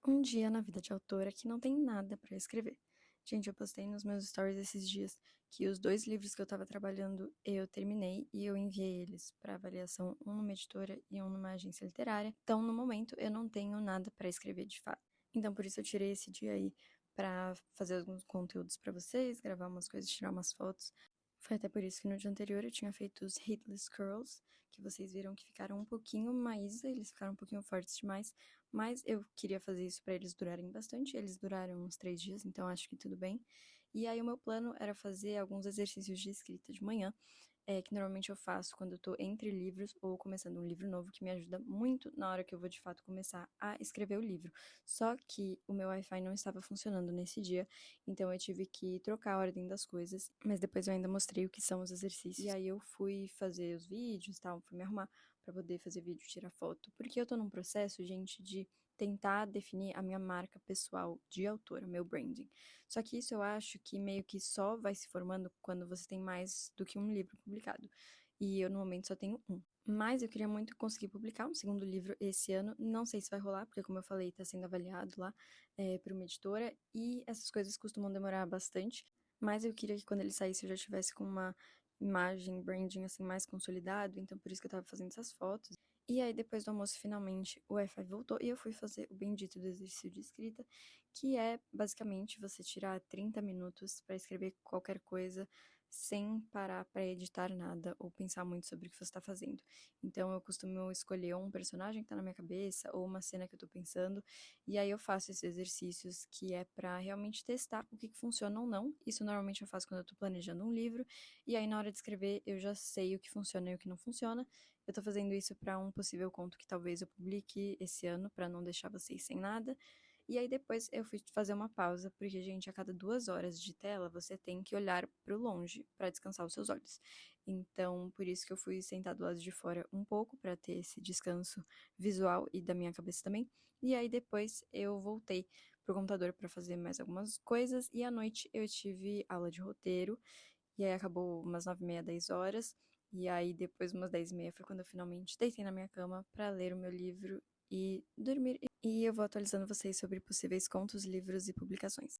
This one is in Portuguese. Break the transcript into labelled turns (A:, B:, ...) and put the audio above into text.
A: Um dia na vida de autora que não tem nada pra escrever. Gente, eu postei nos meus stories esses dias que os 2 livros que eu tava trabalhando eu terminei e eu enviei eles pra avaliação, um numa editora e um numa agência literária. Então, no momento, eu não tenho nada pra escrever de fato. Então, por isso eu tirei esse dia aí pra fazer alguns conteúdos pra vocês, gravar umas coisas, tirar umas fotos. Foi até por isso que no dia anterior eu tinha feito os Hitless Curls, que vocês viram que ficaram um pouquinho mais, eles ficaram um pouquinho fortes demais, mas eu queria fazer isso pra eles durarem bastante, eles duraram uns 3 dias, então acho que tudo bem. E aí o meu plano era fazer alguns exercícios de escrita de manhã, que normalmente eu faço quando eu tô entre livros ou começando um livro novo, que me ajuda muito na hora que eu vou de fato começar a escrever o livro. Só que o meu Wi-Fi não estava funcionando nesse dia, então eu tive que trocar a ordem das coisas, mas depois eu ainda mostrei o que são os exercícios. E aí eu fui fazer os vídeos e tal, fui me arrumar pra poder fazer vídeo, tirar foto, porque eu tô num processo, gente, de tentar definir a minha marca pessoal de autora, meu branding. Só que isso eu acho que meio que só vai se formando quando você tem mais do que um livro publicado. E eu, no momento, só tenho um. Mas eu queria muito conseguir publicar um segundo livro esse ano. Não sei se vai rolar, porque, como eu falei, tá sendo avaliado lá por uma editora. E essas coisas costumam demorar bastante. Mas eu queria que quando ele saísse eu já tivesse com uma imagem, branding, assim, mais consolidado. Então, por isso que eu tava fazendo essas fotos. E aí, depois do almoço, finalmente, o Wi-Fi voltou e eu fui fazer o bendito do exercício de escrita, que é basicamente você tirar 30 minutos para escrever qualquer coisa sem parar para editar nada ou pensar muito sobre o que você está fazendo. Então eu costumo escolher um personagem que está na minha cabeça ou uma cena que eu estou pensando, e aí eu faço esses exercícios que é para realmente testar o que funciona ou não. Isso normalmente eu faço quando eu estou planejando um livro, e aí na hora de escrever eu já sei o que funciona e o que não funciona. Eu tô fazendo isso para um possível conto que talvez eu publique esse ano, para não deixar vocês sem nada. E aí depois eu fui fazer uma pausa, porque, gente, a cada 2 horas de tela você tem que olhar pro longe para descansar os seus olhos. Então, por isso que eu fui sentar do lado de fora um pouco para ter esse descanso visual e da minha cabeça também. E aí depois eu voltei pro computador para fazer mais algumas coisas e à noite eu tive aula de roteiro e aí acabou umas 9h30, 10 horas. E aí depois umas 10h30 foi quando eu finalmente deitei na minha cama para ler o meu livro e dormir. E eu vou atualizando vocês sobre possíveis contos, livros e publicações.